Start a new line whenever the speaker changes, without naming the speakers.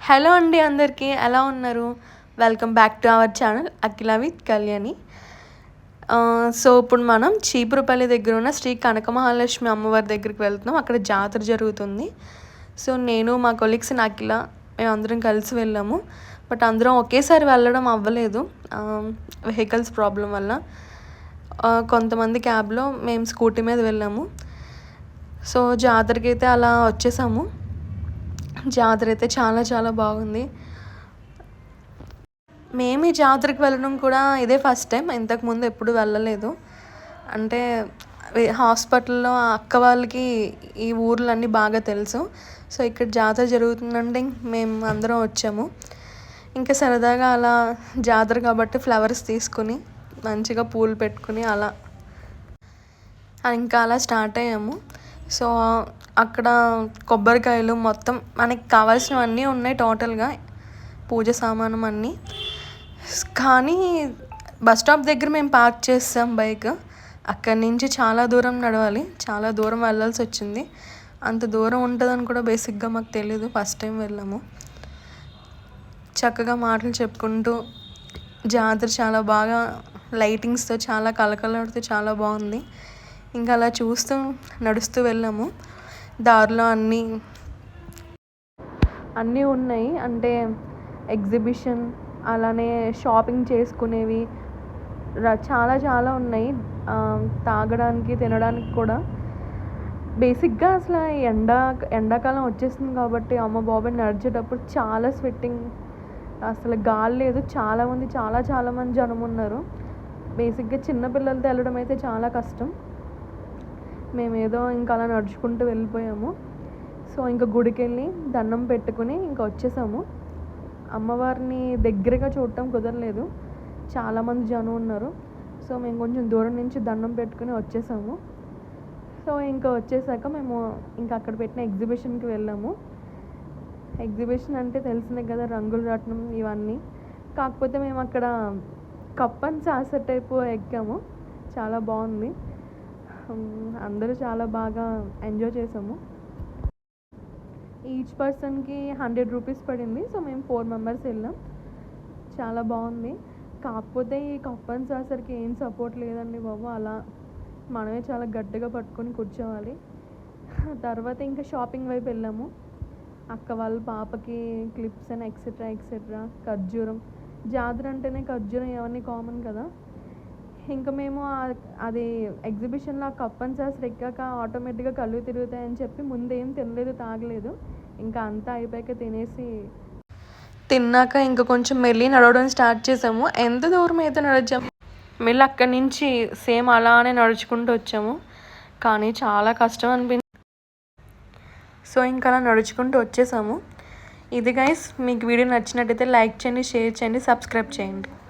Hello అండి, అందరికీ ఎలా ఉన్నారు? Welcome back to our channel Akhila with Kalyani. So ఇప్పుడు మనం చీపురుపల్లి దగ్గర ఉన్న శ్రీ కనకమహాలక్ష్మి అమ్మవారి దగ్గరికి వెళ్తున్నాం. అక్కడ జాతర జరుగుతుంది. సో నేను మా కొలీగ్స్ అఖిల మేము అందరం కలిసి వెళ్ళాము. బట్ అందరం ఒకేసారి వెళ్ళడం అవ్వలేదు, వెహికల్స్ ప్రాబ్లం వల్ల. కొంతమంది క్యాబ్లో, మేము స్కూటీ మీద వెళ్ళాము. సో జాతరకి అయితే అలా వచ్చేసాము. జాతర అయితే చాలా చాలా బాగుంది. మేము ఈ జాతరకి వెళ్ళడం కూడా ఇదే ఫస్ట్ టైం, ఇంతకుముందు ఎప్పుడు వెళ్ళలేదు. అంటే హాస్పిటల్లో అక్క వాళ్ళకి ఈ ఊర్లన్నీ బాగా తెలుసు. సో ఇక్కడ జాతర జరుగుతుందంటే మేము అందరం వచ్చాము. ఇంకా సరదాగా అలా జాతర కాబట్టి ఫ్లవర్స్ తీసుకుని మంచిగా పూలు పెట్టుకుని అలా ఇంకా అలా స్టార్ట్ అయ్యాము. సో అక్కడ కొబ్బరికాయలు మొత్తం మనకి కావాల్సినవన్నీ ఉన్నాయి టోటల్గా, పూజ సామానం అన్నీ. కానీ బస్ స్టాప్ దగ్గర మేము పార్క్ చేసాం బైక్. అక్కడి నుంచి చాలా దూరం నడవాలి, చాలా దూరం వెళ్ళాల్సి వచ్చింది. అంత దూరం ఉంటుందని కూడా బేసిక్గా మాకు తెలీదు, ఫస్ట్ టైం వెళ్ళాము. చక్కగా మాటలు చెప్పుకుంటూ జాతర చాలా బాగా లైటింగ్స్తో చాలా కలకలాడుతూ చాలా బాగుంది. ఇంకా అలా చూస్తూ నడుస్తూ వెళ్ళాము. దారిలో అన్నీ ఉన్నాయి, అంటే ఎగ్జిబిషన్, అలానే షాపింగ్ చేసుకునేవి చాలా చాలా ఉన్నాయి. తాగడానికి, తినడానికి కూడా. బేసిక్గా అసలు ఎండాకాలం వచ్చేసింది కాబట్టి అమ్మ బాబాయ్ నడిచేటప్పుడు చాలా స్వెట్టింగ్, అసలు గాలి లేదు. చాలామంది జనం ఉన్నారు. బేసిక్గా చిన్నపిల్లలతో వెళ్ళడం అయితే చాలా కష్టం. మేమేదో ఇంకా అలా నడుచుకుంటూ వెళ్ళిపోయాము. సో ఇంకా గుడికి వెళ్ళి దండం పెట్టుకుని ఇంకా వచ్చేసాము. అమ్మవారిని దగ్గరగా చూడటం కుదరలేదు, చాలామంది జనం ఉన్నారు. సో మేము కొంచెం దూరం నుంచి దండం పెట్టుకుని వచ్చేసాము. సో ఇంకా వచ్చేసాక మేము ఇంకా అక్కడ పెట్టిన ఎగ్జిబిషన్కి వెళ్ళాము. ఎగ్జిబిషన్ అంటే తెలిసిందే కదా, రంగుల రాట్నం ఇవన్నీ. కాకపోతే మేము అక్కడ కప్ అండ్ సాసర్ టైపు ఎక్కాము, చాలా బాగుంది. అందరూ చాలా బాగా ఎంజాయ్ చేసాము. ఈచ్ పర్సన్కి 100 రూపీస్ పడింది. సో మేము 4 మెంబర్స్ వెళ్ళాం, చాలా బాగుంది. కాకపోతే ఈ కప్ అండ్ సాసర్కి ఏం సపోర్ట్ లేదండి బాబు, అలా మనమే చాలా గట్టిగా పట్టుకొని కూర్చోవాలి. తర్వాత ఇంకా షాపింగ్ వైపు వెళ్ళాము. అక్క వాళ్ళ పాపకి క్లిప్స్ అండ్ ఎక్సెట్రా ఖర్జూరం. జాతర అంటేనే ఖర్జూరం ఇవన్నీ కామన్ కదా. ఇంకా మేము అది ఎగ్జిబిషన్లో కప్ అండ్ సాసర్ ఎక్కాక ఆటోమేటిక్గా కళ్ళు తిరుగుతాయని చెప్పి ముందేం తినలేదు, తాగలేదు. ఇంకా అంతా అయిపోయాక తిన్నాక ఇంకా కొంచెం మెల్లి నడవడం స్టార్ట్ చేసాము. ఎంత దూరం అయితే నడిచాము, మళ్ళీ అక్కడి నుంచి సేమ్ అలానే నడుచుకుంటూ వచ్చాము. కానీ చాలా కష్టం అనిపించింది. సో ఇంకా అలా నడుచుకుంటూ వచ్చేసాము. ఇది గైస్, మీకు వీడియో నచ్చినట్టయితే లైక్ చేయండి, షేర్ చేయండి, సబ్స్క్రైబ్ చేయండి.